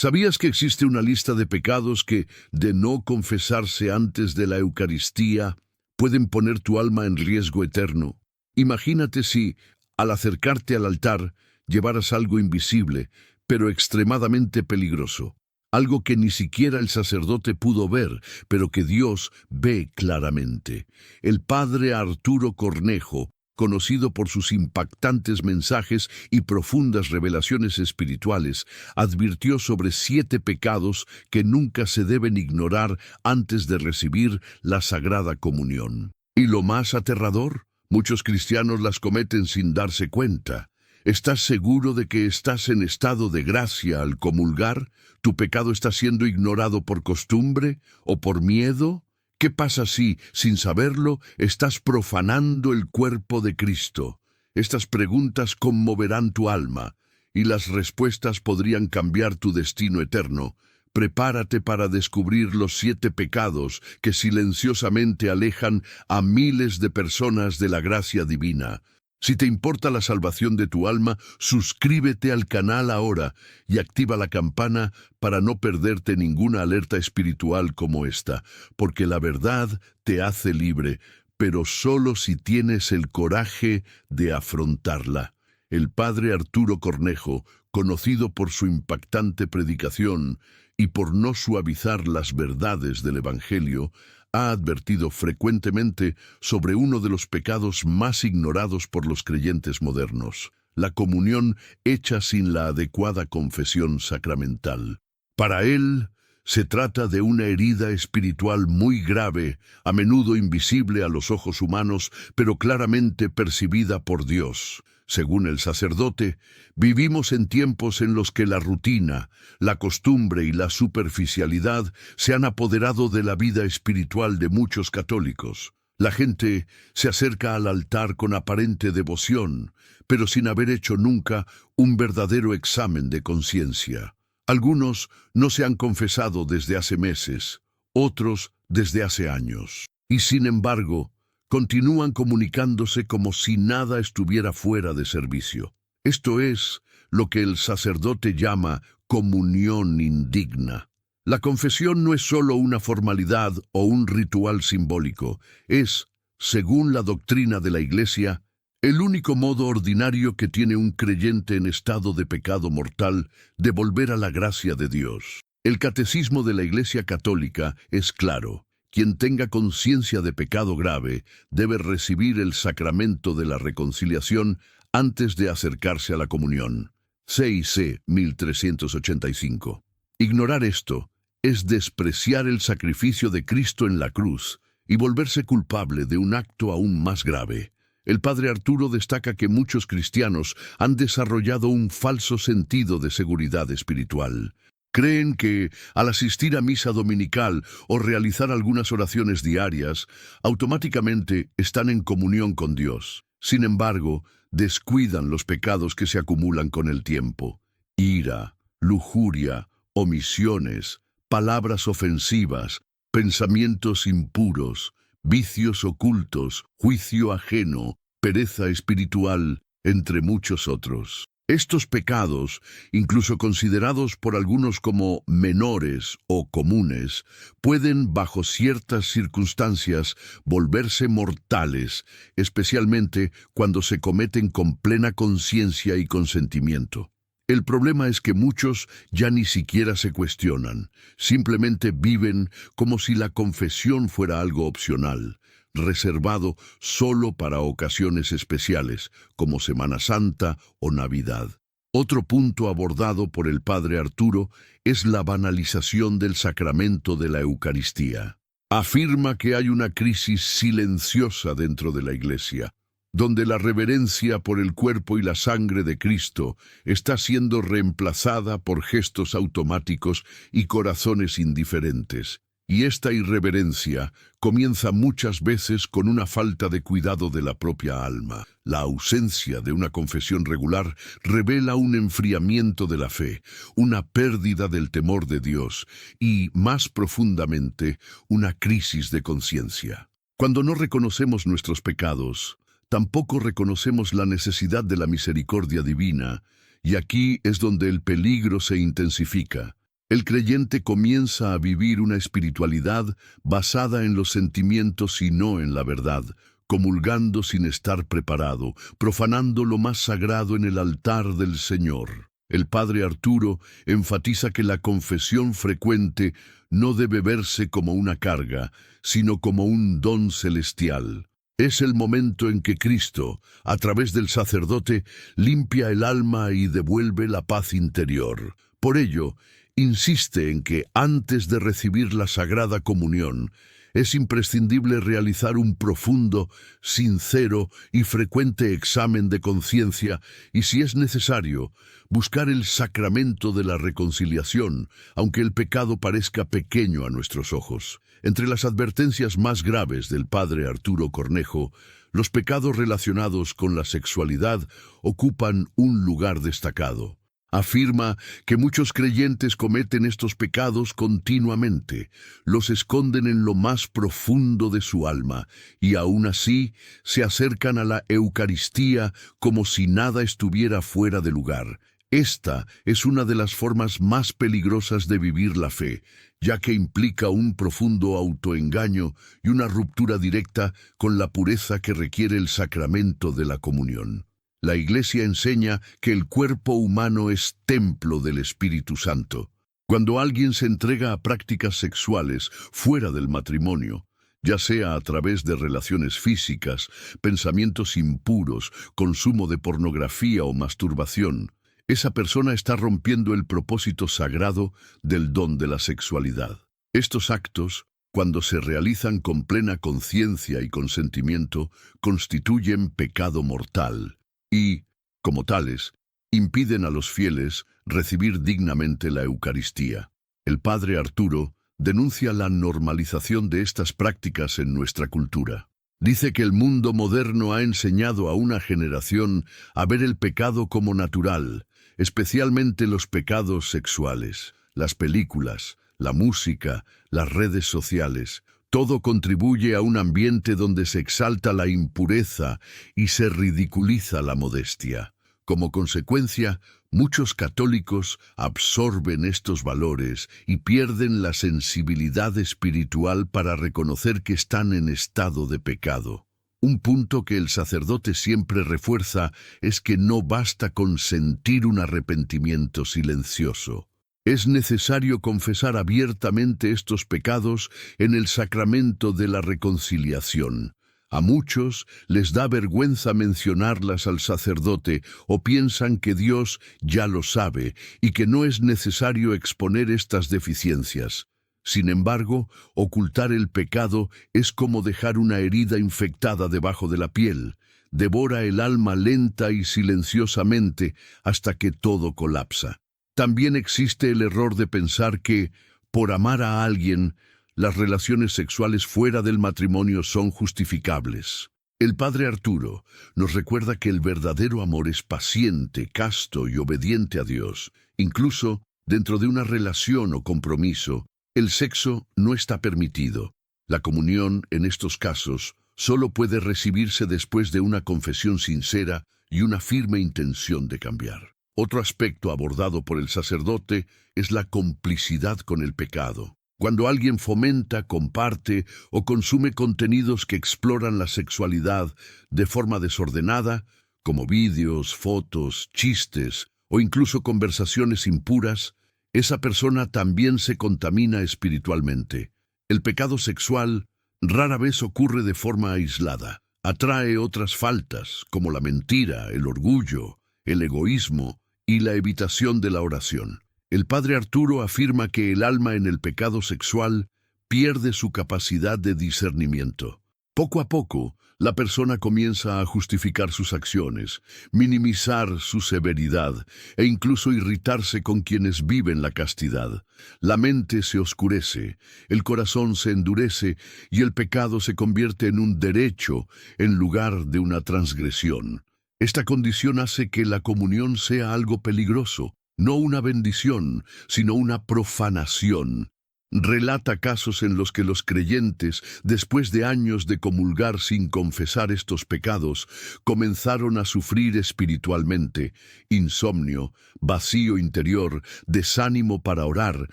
¿Sabías que existe una lista de pecados que, de no confesarse antes de la Eucaristía, pueden poner tu alma en riesgo eterno? Imagínate si, al acercarte al altar, llevaras algo invisible, pero extremadamente peligroso. Algo que ni siquiera el sacerdote pudo ver, pero que Dios ve claramente. El padre Arturo Cornejo, conocido por sus impactantes mensajes y profundas revelaciones espirituales, advirtió sobre 7 pecados que nunca se deben ignorar antes de recibir la Sagrada Comunión. Y lo más aterrador, muchos cristianos las cometen sin darse cuenta. ¿Estás seguro de que estás en estado de gracia al comulgar? ¿Tu pecado está siendo ignorado por costumbre o por miedo? ¿Qué pasa si, sin saberlo, estás profanando el cuerpo de Cristo? Estas preguntas conmoverán tu alma, y las respuestas podrían cambiar tu destino eterno. Prepárate para descubrir los 7 pecados que silenciosamente alejan a miles de personas de la gracia divina. Si te importa la salvación de tu alma, suscríbete al canal ahora y activa la campana para no perderte ninguna alerta espiritual como esta, porque la verdad te hace libre, pero solo si tienes el coraje de afrontarla. El padre Arturo Cornejo, conocido por su impactante predicación y por no suavizar las verdades del Evangelio, ha advertido frecuentemente sobre uno de los pecados más ignorados por los creyentes modernos: la comunión hecha sin la adecuada confesión sacramental. Para él, se trata de una herida espiritual muy grave, a menudo invisible a los ojos humanos, pero claramente percibida por Dios. Según el sacerdote, vivimos en tiempos en los que la rutina, la costumbre y la superficialidad se han apoderado de la vida espiritual de muchos católicos. La gente se acerca al altar con aparente devoción, pero sin haber hecho nunca un verdadero examen de conciencia. Algunos no se han confesado desde hace meses, otros desde hace años. Y sin embargo, continúan comunicándose como si nada estuviera fuera de servicio. Esto es lo que el sacerdote llama comunión indigna. La confesión no es solo una formalidad o un ritual simbólico, es, según la doctrina de la Iglesia, el único modo ordinario que tiene un creyente en estado de pecado mortal de volver a la gracia de Dios. El catecismo de la Iglesia Católica es claro: quien tenga conciencia de pecado grave debe recibir el sacramento de la reconciliación antes de acercarse a la comunión. CIC 1385. Ignorar esto es despreciar el sacrificio de Cristo en la cruz y volverse culpable de un acto aún más grave. El padre Arturo destaca que muchos cristianos han desarrollado un falso sentido de seguridad espiritual. Creen que, al asistir a misa dominical o realizar algunas oraciones diarias, automáticamente están en comunión con Dios. Sin embargo, descuidan los pecados que se acumulan con el tiempo: ira, lujuria, omisiones, palabras ofensivas, pensamientos impuros, vicios ocultos, juicio ajeno, pereza espiritual, entre muchos otros. Estos pecados, incluso considerados por algunos como menores o comunes, pueden, bajo ciertas circunstancias, volverse mortales, especialmente cuando se cometen con plena conciencia y consentimiento. El problema es que muchos ya ni siquiera se cuestionan, simplemente viven como si la confesión fuera algo opcional, reservado solo para ocasiones especiales, como Semana Santa o Navidad. Otro punto abordado por el padre Arturo es la banalización del sacramento de la Eucaristía. Afirma que hay una crisis silenciosa dentro de la Iglesia, donde la reverencia por el cuerpo y la sangre de Cristo está siendo reemplazada por gestos automáticos y corazones indiferentes. Y esta irreverencia comienza muchas veces con una falta de cuidado de la propia alma. La ausencia de una confesión regular revela un enfriamiento de la fe, una pérdida del temor de Dios y, más profundamente, una crisis de conciencia. Cuando no reconocemos nuestros pecados, tampoco reconocemos la necesidad de la misericordia divina, y aquí es donde el peligro se intensifica. El creyente comienza a vivir una espiritualidad basada en los sentimientos y no en la verdad, comulgando sin estar preparado, profanando lo más sagrado en el altar del Señor. El padre Arturo enfatiza que la confesión frecuente no debe verse como una carga, sino como un don celestial. Es el momento en que Cristo, a través del sacerdote, limpia el alma y devuelve la paz interior. Por ello, insiste en que antes de recibir la Sagrada Comunión, es imprescindible realizar un profundo, sincero y frecuente examen de conciencia y, si es necesario, buscar el sacramento de la reconciliación, aunque el pecado parezca pequeño a nuestros ojos. Entre las advertencias más graves del padre Arturo Cornejo, los pecados relacionados con la sexualidad ocupan un lugar destacado. Afirma que muchos creyentes cometen estos pecados continuamente, los esconden en lo más profundo de su alma y aún así se acercan a la Eucaristía como si nada estuviera fuera de lugar. Esta es una de las formas más peligrosas de vivir la fe, ya que implica un profundo autoengaño y una ruptura directa con la pureza que requiere el sacramento de la comunión. La Iglesia enseña que el cuerpo humano es templo del Espíritu Santo. Cuando alguien se entrega a prácticas sexuales fuera del matrimonio, ya sea a través de relaciones físicas, pensamientos impuros, consumo de pornografía o masturbación, esa persona está rompiendo el propósito sagrado del don de la sexualidad. Estos actos, cuando se realizan con plena conciencia y consentimiento, constituyen pecado mortal y, como tales, impiden a los fieles recibir dignamente la Eucaristía. El padre Arturo denuncia la normalización de estas prácticas en nuestra cultura. Dice que el mundo moderno ha enseñado a una generación a ver el pecado como natural, especialmente los pecados sexuales. Las películas, la música, las redes sociales, todo contribuye a un ambiente donde se exalta la impureza y se ridiculiza la modestia. Como consecuencia, muchos católicos absorben estos valores y pierden la sensibilidad espiritual para reconocer que están en estado de pecado. Un punto que el sacerdote siempre refuerza es que no basta con sentir un arrepentimiento silencioso. Es necesario confesar abiertamente estos pecados en el sacramento de la reconciliación. A muchos les da vergüenza mencionarlas al sacerdote o piensan que Dios ya lo sabe y que no es necesario exponer estas deficiencias. Sin embargo, ocultar el pecado es como dejar una herida infectada debajo de la piel. Devora el alma lenta y silenciosamente hasta que todo colapsa. También existe el error de pensar que, por amar a alguien, las relaciones sexuales fuera del matrimonio son justificables. El padre Arturo nos recuerda que el verdadero amor es paciente, casto y obediente a Dios. Incluso dentro de una relación o compromiso, el sexo no está permitido. La comunión, en estos casos, solo puede recibirse después de una confesión sincera y una firme intención de cambiar. Otro aspecto abordado por el sacerdote es la complicidad con el pecado. Cuando alguien fomenta, comparte o consume contenidos que exploran la sexualidad de forma desordenada, como vídeos, fotos, chistes o incluso conversaciones impuras, esa persona también se contamina espiritualmente. El pecado sexual rara vez ocurre de forma aislada. Atrae otras faltas, como la mentira, el orgullo, el egoísmo y la evitación de la oración. El padre Arturo afirma que el alma en el pecado sexual pierde su capacidad de discernimiento. Poco a poco, la persona comienza a justificar sus acciones, minimizar su severidad e incluso irritarse con quienes viven la castidad. La mente se oscurece, el corazón se endurece y el pecado se convierte en un derecho en lugar de una transgresión. Esta condición hace que la comunión sea algo peligroso, no una bendición, sino una profanación. relata casos en los que los creyentes, después de años de comulgar sin confesar estos pecados, comenzaron a sufrir espiritualmente: insomnio, vacío interior, desánimo para orar,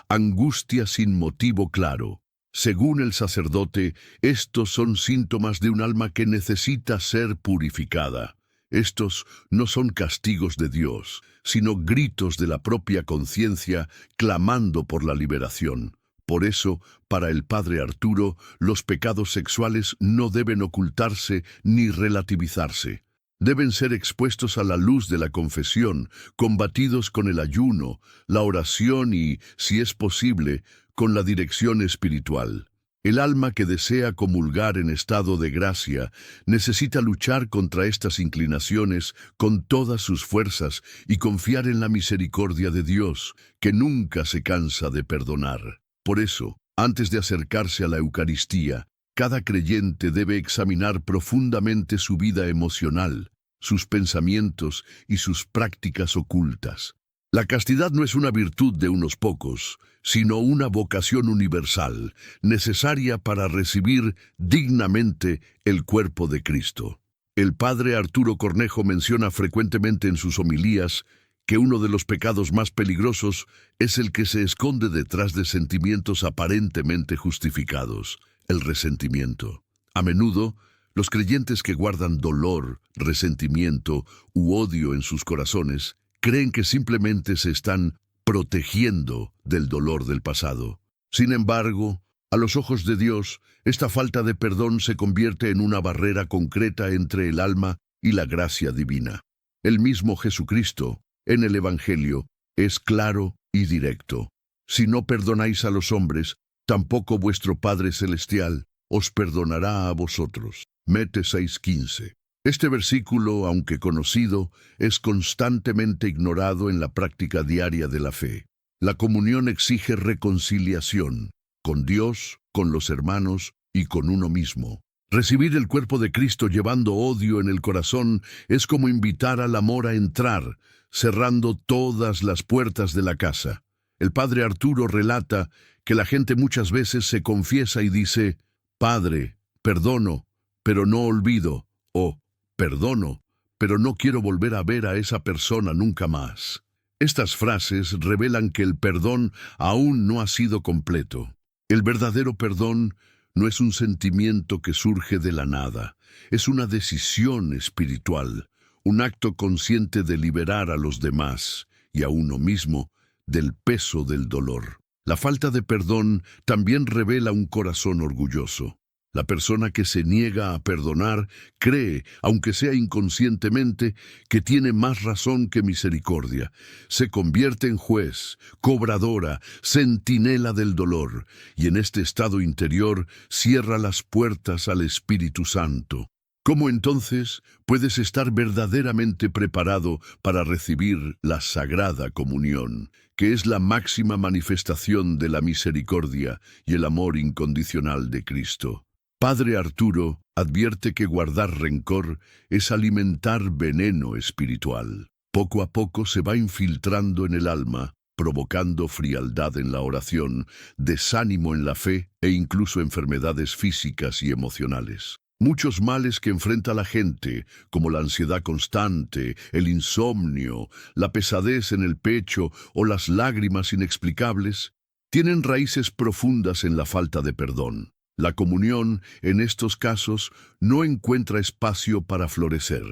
angustia sin motivo claro. Según el sacerdote, estos son síntomas de un alma que necesita ser purificada. Estos no son castigos de Dios, sino gritos de la propia conciencia clamando por la liberación. Por eso, para el padre Arturo, los pecados sexuales no deben ocultarse ni relativizarse. Deben ser expuestos a la luz de la confesión, combatidos con el ayuno, la oración y, si es posible, con la dirección espiritual. El alma que desea comulgar en estado de gracia necesita luchar contra estas inclinaciones con todas sus fuerzas y confiar en la misericordia de Dios, que nunca se cansa de perdonar. Por eso, antes de acercarse a la Eucaristía, cada creyente debe examinar profundamente su vida emocional, sus pensamientos y sus prácticas ocultas. La castidad no es una virtud de unos pocos, sino una vocación universal, necesaria para recibir dignamente el cuerpo de Cristo. El padre Arturo Cornejo menciona frecuentemente en sus homilías que uno de los pecados más peligrosos es el que se esconde detrás de sentimientos aparentemente justificados: el resentimiento. A menudo, los creyentes que guardan dolor, resentimiento u odio en sus corazones creen que simplemente se están protegiendo del dolor del pasado. Sin embargo, a los ojos de Dios, esta falta de perdón se convierte en una barrera concreta entre el alma y la gracia divina. El mismo Jesucristo, en el Evangelio, es claro y directo: si no perdonáis a los hombres, tampoco vuestro Padre Celestial os perdonará a vosotros. Mete 6:15. Este versículo, aunque conocido, es constantemente ignorado en la práctica diaria de la fe. La comunión exige reconciliación con Dios, con los hermanos y con uno mismo. Recibir el cuerpo de Cristo llevando odio en el corazón es como invitar al amor a entrar, cerrando todas las puertas de la casa. El padre Arturo relata que la gente muchas veces se confiesa y dice: Padre, perdono, pero no olvido, o perdono, pero no quiero volver a ver a esa persona nunca más. Estas frases revelan que el perdón aún no ha sido completo. El verdadero perdón no es un sentimiento que surge de la nada, es una decisión espiritual, un acto consciente de liberar a los demás y a uno mismo del peso del dolor. La falta de perdón también revela un corazón orgulloso. La persona que se niega a perdonar cree, aunque sea inconscientemente, que tiene más razón que misericordia. Se convierte en juez, cobradora, centinela del dolor, y en este estado interior cierra las puertas al Espíritu Santo. ¿Cómo entonces puedes estar verdaderamente preparado para recibir la Sagrada Comunión, que es la máxima manifestación de la misericordia y el amor incondicional de Cristo? Padre Arturo advierte que guardar rencor es alimentar veneno espiritual. Poco a poco se va infiltrando en el alma, provocando frialdad en la oración, desánimo en la fe e incluso enfermedades físicas y emocionales. Muchos males que enfrenta la gente, como la ansiedad constante, el insomnio, la pesadez en el pecho o las lágrimas inexplicables, tienen raíces profundas en la falta de perdón. La comunión, en estos casos, no encuentra espacio para florecer.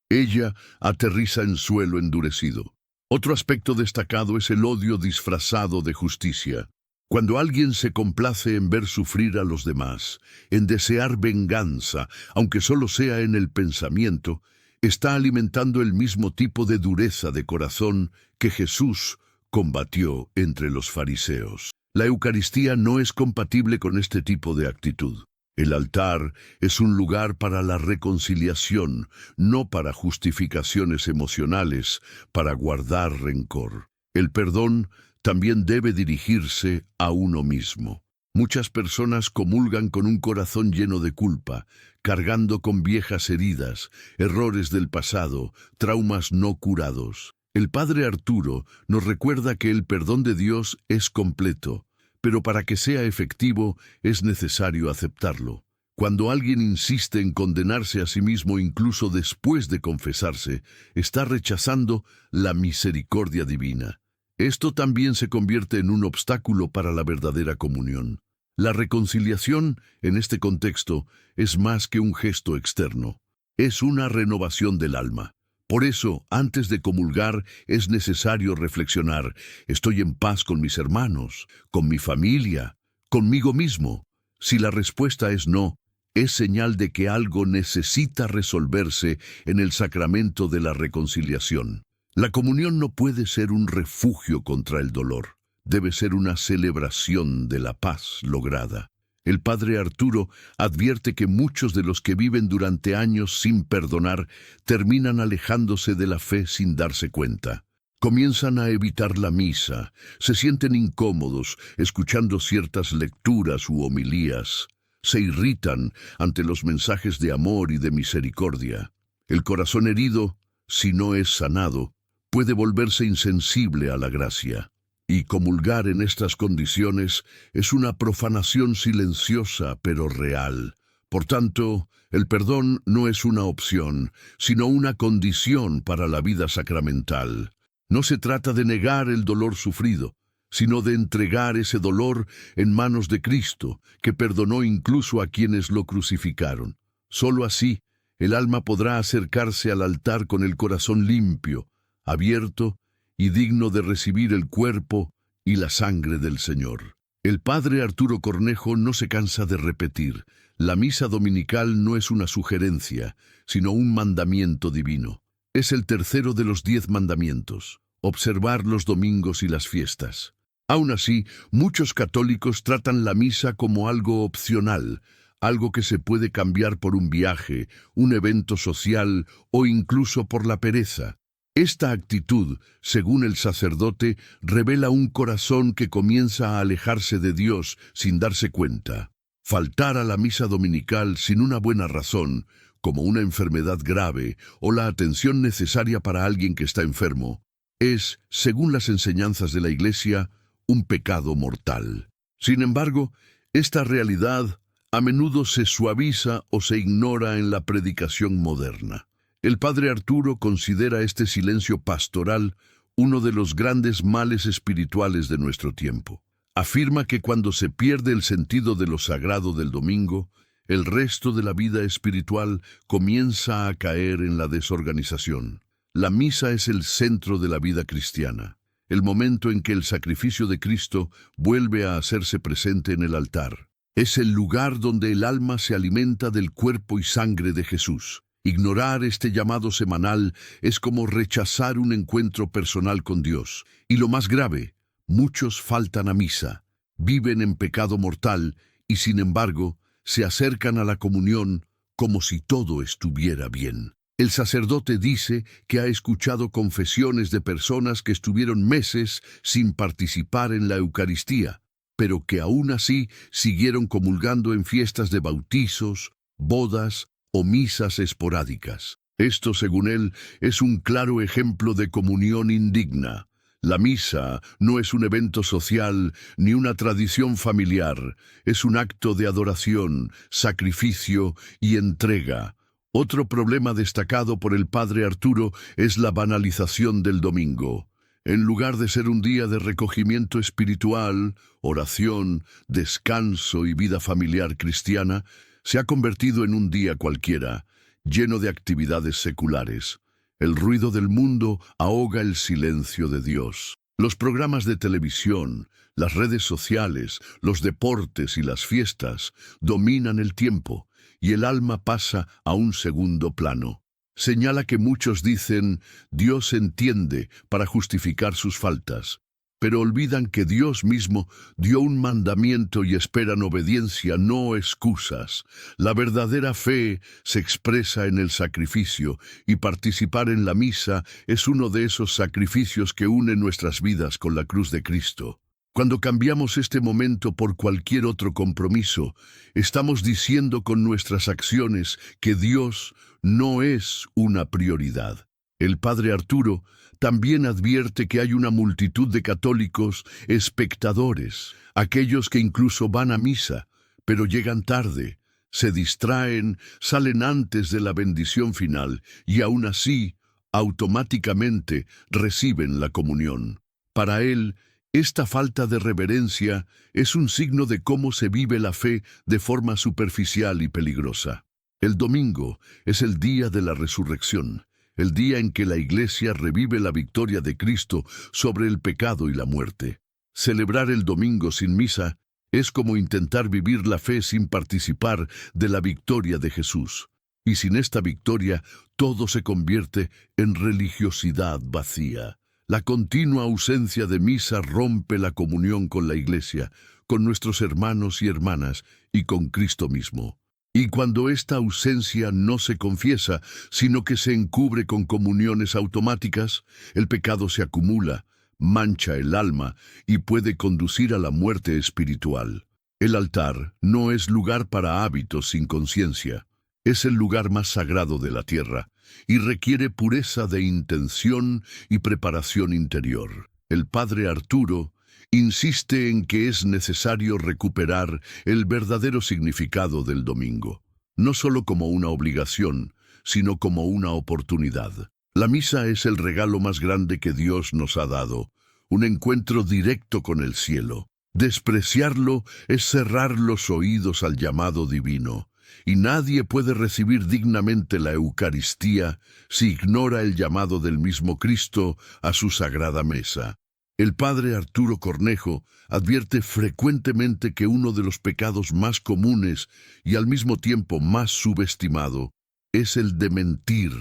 Ella aterriza en suelo endurecido. Otro aspecto destacado es el odio disfrazado de justicia. Cuando alguien se complace en ver sufrir a los demás, en desear venganza, aunque solo sea en el pensamiento, está alimentando el mismo tipo de dureza de corazón que Jesús combatió entre los fariseos. La Eucaristía no es compatible con este tipo de actitud. El altar es un lugar para la reconciliación, no para justificaciones emocionales, para guardar rencor. El perdón también debe dirigirse a uno mismo. Muchas personas comulgan con un corazón lleno de culpa, cargando con viejas heridas, errores del pasado, traumas no curados. El padre Arturo nos recuerda que el perdón de Dios es completo, pero para que sea efectivo es necesario aceptarlo. Cuando alguien insiste en condenarse a sí mismo incluso después de confesarse, está rechazando la misericordia divina. Esto también se convierte en un obstáculo para la verdadera comunión. La reconciliación, en este contexto, es más que un gesto externo. Es una renovación del alma. Por eso, antes de comulgar, es necesario reflexionar: ¿estoy en paz con mis hermanos, con mi familia, conmigo mismo? Si la respuesta es no, es señal de que algo necesita resolverse en el sacramento de la reconciliación. La comunión no puede ser un refugio contra el dolor. Debe ser una celebración de la paz lograda. El padre Arturo advierte que muchos de los que viven durante años sin perdonar terminan alejándose de la fe sin darse cuenta. Comienzan a evitar la misa, se sienten incómodos escuchando ciertas lecturas u homilías, se irritan ante los mensajes de amor y de misericordia. El corazón herido, si no es sanado, puede volverse insensible a la gracia. Y comulgar en estas condiciones es una profanación silenciosa pero real. Por tanto, el perdón no es una opción, sino una condición para la vida sacramental. No se trata de negar el dolor sufrido, sino de entregar ese dolor en manos de Cristo, que perdonó incluso a quienes lo crucificaron. Solo así, el alma podrá acercarse al altar con el corazón limpio, abierto y digno de recibir el cuerpo y la sangre del Señor. El padre Arturo Cornejo no se cansa de repetir: la misa dominical no es una sugerencia, sino un mandamiento divino. Es el tercero de los 10 mandamientos: observar los domingos y las fiestas. Aún así, muchos católicos tratan la misa como algo opcional, algo que se puede cambiar por un viaje, un evento social o incluso por la pereza. Esta actitud, según el sacerdote, revela un corazón que comienza a alejarse de Dios sin darse cuenta. Faltar a la misa dominical sin una buena razón, como una enfermedad grave o la atención necesaria para alguien que está enfermo, es, según las enseñanzas de la Iglesia, un pecado mortal. Sin embargo, esta realidad a menudo se suaviza o se ignora en la predicación moderna. El padre Arturo considera este silencio pastoral uno de los grandes males espirituales de nuestro tiempo. Afirma que cuando se pierde el sentido de lo sagrado del domingo, el resto de la vida espiritual comienza a caer en la desorganización. La misa es el centro de la vida cristiana, el momento en que el sacrificio de Cristo vuelve a hacerse presente en el altar. Es el lugar donde el alma se alimenta del cuerpo y sangre de Jesús. Ignorar este llamado semanal es como rechazar un encuentro personal con Dios. Y lo más grave, muchos faltan a misa, viven en pecado mortal y, sin embargo, se acercan a la comunión como si todo estuviera bien. El sacerdote dice que ha escuchado confesiones de personas que estuvieron meses sin participar en la Eucaristía, pero que aún así siguieron comulgando en fiestas de bautizos, bodas o misas esporádicas. Esto, según él, es un claro ejemplo de comunión indigna. La misa no es un evento social ni una tradición familiar, es un acto de adoración, sacrificio y entrega. Otro problema destacado por el padre Arturo es la banalización del domingo. En lugar de ser un día de recogimiento espiritual, oración, descanso y vida familiar cristiana, se ha convertido en un día cualquiera, lleno de actividades seculares. El ruido del mundo ahoga el silencio de Dios. Los programas de televisión, las redes sociales, los deportes y las fiestas dominan el tiempo, y el alma pasa a un segundo plano. Señala que muchos dicen: Dios entiende, para justificar sus faltas, pero olvidan que Dios mismo dio un mandamiento y esperan obediencia, no excusas. La verdadera fe se expresa en el sacrificio, y participar en la misa es uno de esos sacrificios que unen nuestras vidas con la cruz de Cristo. Cuando cambiamos este momento por cualquier otro compromiso, estamos diciendo con nuestras acciones que Dios no es una prioridad. El padre Arturo También advierte que hay una multitud de católicos espectadores, aquellos que incluso van a misa, pero llegan tarde, se distraen, salen antes de la bendición final y aún así, automáticamente reciben la comunión. Para él, esta falta de reverencia es un signo de cómo se vive la fe de forma superficial y peligrosa. El domingo es el día de la resurrección, el día en que la Iglesia revive la victoria de Cristo sobre el pecado y la muerte. Celebrar el domingo sin misa es como intentar vivir la fe sin participar de la victoria de Jesús. Y sin esta victoria, todo se convierte en religiosidad vacía. La continua ausencia de misa rompe la comunión con la Iglesia, con nuestros hermanos y hermanas y con Cristo mismo. Y cuando esta ausencia no se confiesa, sino que se encubre con comuniones automáticas, el pecado se acumula, mancha el alma y puede conducir a la muerte espiritual. El altar no es lugar para hábitos sin conciencia. Es el lugar más sagrado de la tierra y requiere pureza de intención y preparación interior. El padre Arturo insiste en que es necesario recuperar el verdadero significado del domingo, no solo como una obligación, sino como una oportunidad. La misa es el regalo más grande que Dios nos ha dado, un encuentro directo con el cielo. Despreciarlo es cerrar los oídos al llamado divino, y nadie puede recibir dignamente la Eucaristía si ignora el llamado del mismo Cristo a su sagrada mesa. El padre Arturo Cornejo advierte frecuentemente que uno de los pecados más comunes y al mismo tiempo más subestimado es el de mentir.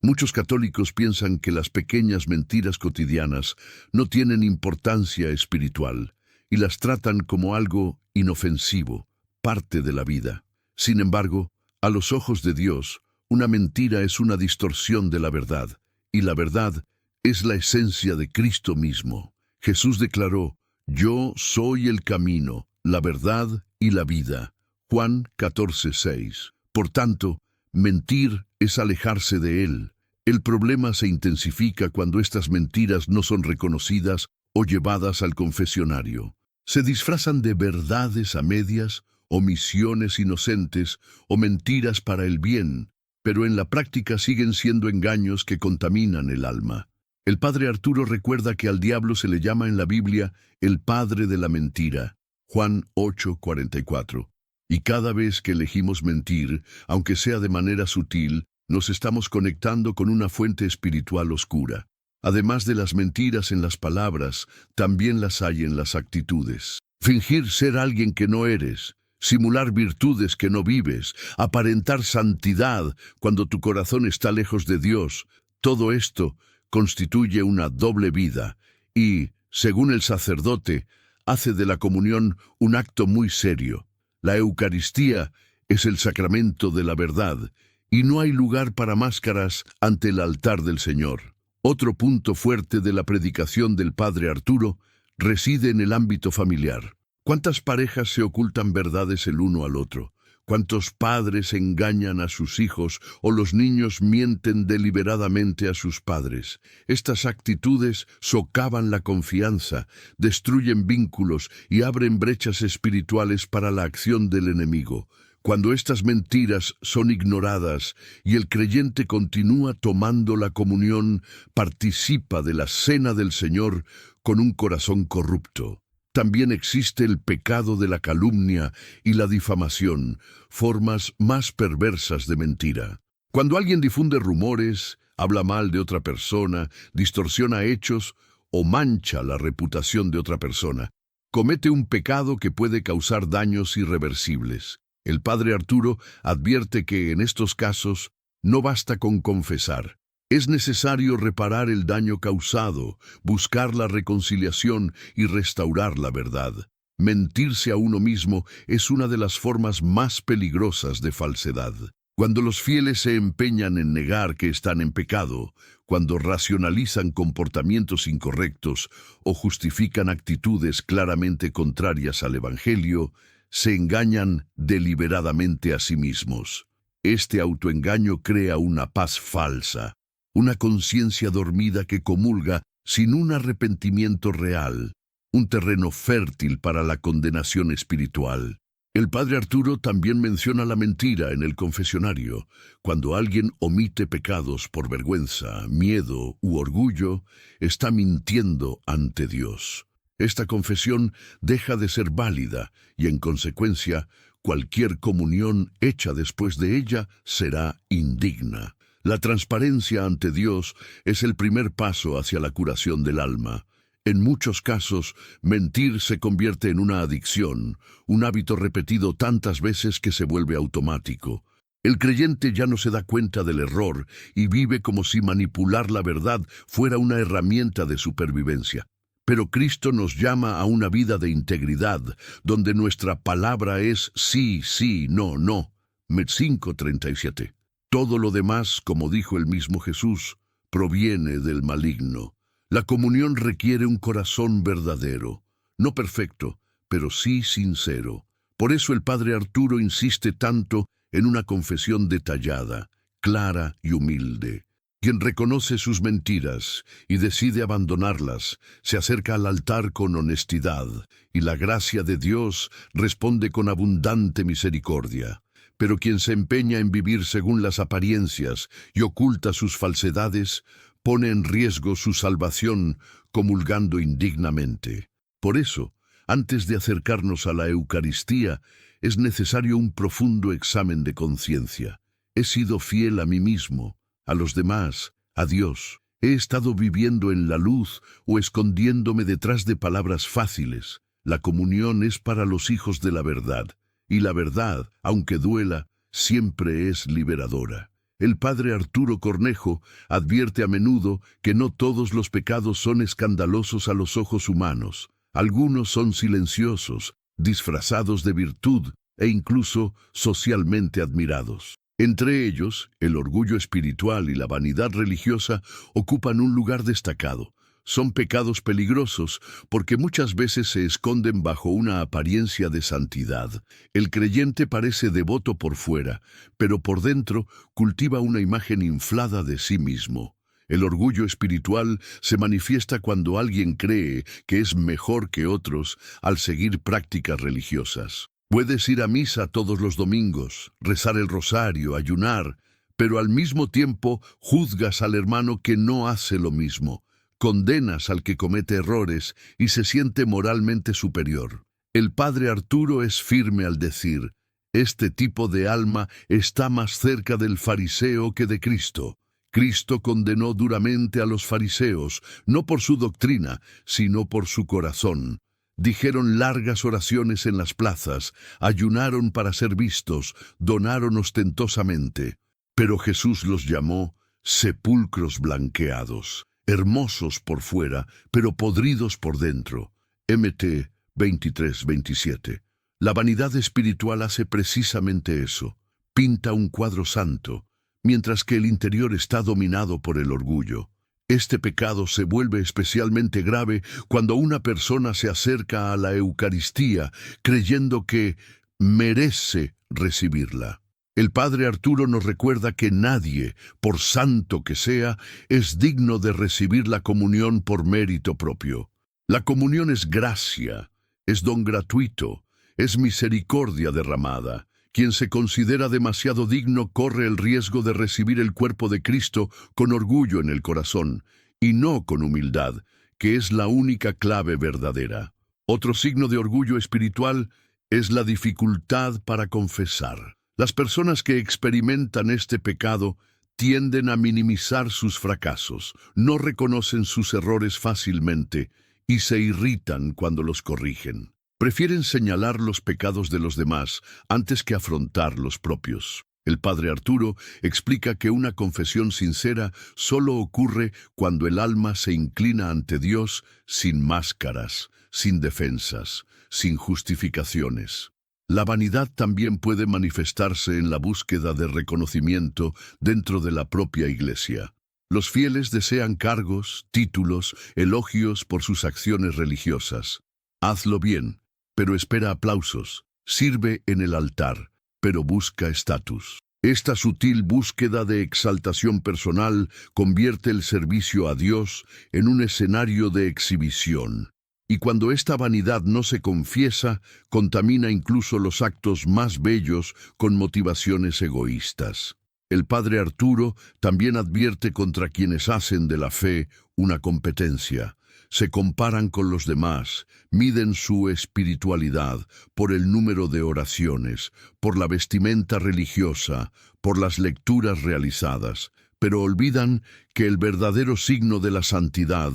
Muchos católicos piensan que las pequeñas mentiras cotidianas no tienen importancia espiritual y las tratan como algo inofensivo, parte de la vida. Sin embargo, a los ojos de Dios, una mentira es una distorsión de la verdad, y la verdad es la esencia de Cristo mismo. Jesús declaró: «Yo soy el camino, la verdad y la vida». Juan 14:6. Por tanto, mentir es alejarse de Él. El problema se intensifica cuando estas mentiras no son reconocidas o llevadas al confesionario. Se disfrazan de verdades a medias, omisiones inocentes o mentiras para el bien, pero en la práctica siguen siendo engaños que contaminan el alma. El padre Arturo recuerda que al diablo se le llama en la Biblia el padre de la mentira, Juan 8:44. Y cada vez que elegimos mentir, aunque sea de manera sutil, nos estamos conectando con una fuente espiritual oscura. Además de las mentiras en las palabras, también las hay en las actitudes. Fingir ser alguien que no eres, simular virtudes que no vives, aparentar santidad cuando tu corazón está lejos de Dios, todo esto constituye una doble vida y, según el sacerdote, hace de la comunión un acto muy serio. La Eucaristía es el sacramento de la verdad y no hay lugar para máscaras ante el altar del Señor. Otro punto fuerte de la predicación del padre Arturo reside en el ámbito familiar. ¿Cuántas parejas se ocultan verdades el uno al otro? ¿Cuántos padres engañan a sus hijos o los niños mienten deliberadamente a sus padres? Estas actitudes socavan la confianza, destruyen vínculos y abren brechas espirituales para la acción del enemigo. Cuando estas mentiras son ignoradas y el creyente continúa tomando la comunión, participa de la cena del Señor con un corazón corrupto. También existe el pecado de la calumnia y la difamación, formas más perversas de mentira. Cuando alguien difunde rumores, habla mal de otra persona, distorsiona hechos o mancha la reputación de otra persona, comete un pecado que puede causar daños irreversibles. El padre Arturo advierte que en estos casos no basta con confesar. Es necesario reparar el daño causado, buscar la reconciliación y restaurar la verdad. Mentirse a uno mismo es una de las formas más peligrosas de falsedad. Cuando los fieles se empeñan en negar que están en pecado, cuando racionalizan comportamientos incorrectos o justifican actitudes claramente contrarias al Evangelio, se engañan deliberadamente a sí mismos. Este autoengaño crea una paz falsa. una conciencia dormida que comulga sin un arrepentimiento real, un terreno fértil para la condenación espiritual. El padre Arturo también menciona la mentira en el confesionario. Cuando alguien omite pecados por vergüenza, miedo u orgullo, está mintiendo ante Dios. Esta confesión deja de ser válida y, en consecuencia, cualquier comunión hecha después de ella será indigna. La transparencia ante Dios es el primer paso hacia la curación del alma. En muchos casos, mentir se convierte en una adicción, un hábito repetido tantas veces que se vuelve automático. El creyente ya no se da cuenta del error y vive como si manipular la verdad fuera una herramienta de supervivencia. Pero Cristo nos llama a una vida de integridad, donde nuestra palabra es sí, sí, no, no. Met 5:37. Todo lo demás, como dijo el mismo Jesús, proviene del maligno. La comunión requiere un corazón verdadero, no perfecto, pero sí sincero. Por eso el padre Arturo insiste tanto en una confesión detallada, clara y humilde. Quien reconoce sus mentiras y decide abandonarlas, se acerca al altar con honestidad, y la gracia de Dios responde con abundante misericordia. Pero quien se empeña en vivir según las apariencias y oculta sus falsedades, pone en riesgo su salvación comulgando indignamente. Por eso, antes de acercarnos a la Eucaristía, es necesario un profundo examen de conciencia. ¿He sido fiel a mí mismo, a los demás, a Dios? ¿He estado viviendo en la luz o escondiéndome detrás de palabras fáciles? La comunión es para los hijos de la verdad, y la verdad, aunque duela, siempre es liberadora. El padre Arturo Cornejo advierte a menudo que no todos los pecados son escandalosos a los ojos humanos. Algunos son silenciosos, disfrazados de virtud e incluso socialmente admirados. Entre ellos, el orgullo espiritual y la vanidad religiosa ocupan un lugar destacado. Son pecados peligrosos porque muchas veces se esconden bajo una apariencia de santidad. El creyente parece devoto por fuera, pero por dentro cultiva una imagen inflada de sí mismo. El orgullo espiritual se manifiesta cuando alguien cree que es mejor que otros al seguir prácticas religiosas. Puedes ir a misa todos los domingos, rezar el rosario, ayunar, pero al mismo tiempo juzgas al hermano que no hace lo mismo. Condenas al que comete errores y se siente moralmente superior. El padre Arturo es firme al decir, este tipo de alma está más cerca del fariseo que de Cristo. Cristo condenó duramente a los fariseos, no por su doctrina, sino por su corazón. Dijeron largas oraciones en las plazas, ayunaron para ser vistos, donaron ostentosamente. Pero Jesús los llamó sepulcros blanqueados. Hermosos por fuera, pero podridos por dentro. Mt 23:27. La vanidad espiritual hace precisamente eso. Pinta un cuadro santo, mientras que el interior está dominado por el orgullo. Este pecado se vuelve especialmente grave cuando una persona se acerca a la Eucaristía creyendo que merece recibirla. El padre Arturo nos recuerda que nadie, por santo que sea, es digno de recibir la comunión por mérito propio. La comunión es gracia, es don gratuito, es misericordia derramada. Quien se considera demasiado digno corre el riesgo de recibir el cuerpo de Cristo con orgullo en el corazón, y no con humildad, que es la única clave verdadera. Otro signo de orgullo espiritual es la dificultad para confesar. Las personas que experimentan este pecado tienden a minimizar sus fracasos, no reconocen sus errores fácilmente y se irritan cuando los corrigen. Prefieren señalar los pecados de los demás antes que afrontar los propios. El padre Arturo explica que una confesión sincera solo ocurre cuando el alma se inclina ante Dios sin máscaras, sin defensas, sin justificaciones. La vanidad también puede manifestarse en la búsqueda de reconocimiento dentro de la propia Iglesia. Los fieles desean cargos, títulos, elogios por sus acciones religiosas. Hazlo bien, pero espera aplausos. Sirve en el altar, pero busca estatus. Esta sutil búsqueda de exaltación personal convierte el servicio a Dios en un escenario de exhibición. Y cuando esta vanidad no se confiesa, contamina incluso los actos más bellos con motivaciones egoístas. El padre Arturo también advierte contra quienes hacen de la fe una competencia. Se comparan con los demás, miden su espiritualidad por el número de oraciones, por la vestimenta religiosa, por las lecturas realizadas, pero olvidan que el verdadero signo de la santidad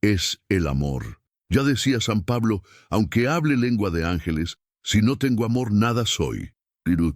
es el amor. Ya decía San Pablo, aunque hable lengua de ángeles, si no tengo amor nada soy.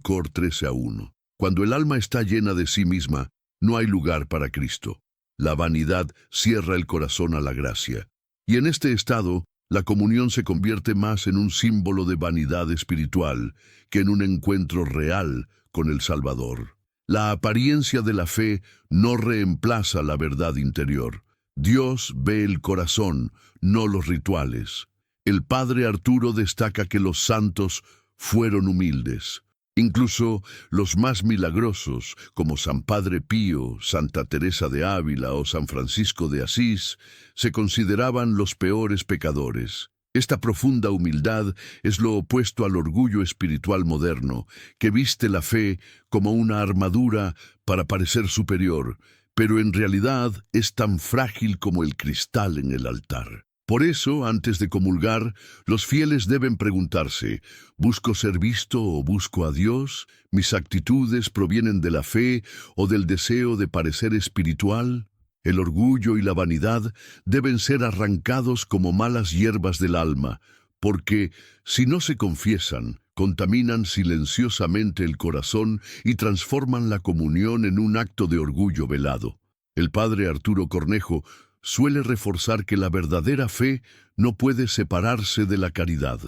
Cor 13:1. Cuando el alma está llena de sí misma, no hay lugar para Cristo. La vanidad cierra el corazón a la gracia. Y en este estado, la comunión se convierte más en un símbolo de vanidad espiritual que en un encuentro real con el Salvador. La apariencia de la fe no reemplaza la verdad interior. Dios ve el corazón, no los rituales. El padre Arturo destaca que los santos fueron humildes. Incluso los más milagrosos, como San Padre Pío, Santa Teresa de Ávila o San Francisco de Asís, se consideraban los peores pecadores. Esta profunda humildad es lo opuesto al orgullo espiritual moderno, que viste la fe como una armadura para parecer superior, pero en realidad es tan frágil como el cristal en el altar. Por eso, antes de comulgar, los fieles deben preguntarse, ¿busco ser visto o busco a Dios? ¿Mis actitudes provienen de la fe o del deseo de parecer espiritual? El orgullo y la vanidad deben ser arrancados como malas hierbas del alma, porque, si no se confiesan, contaminan silenciosamente el corazón y transforman la comunión en un acto de orgullo velado. El padre Arturo Cornejo suele reforzar que la verdadera fe no puede separarse de la caridad.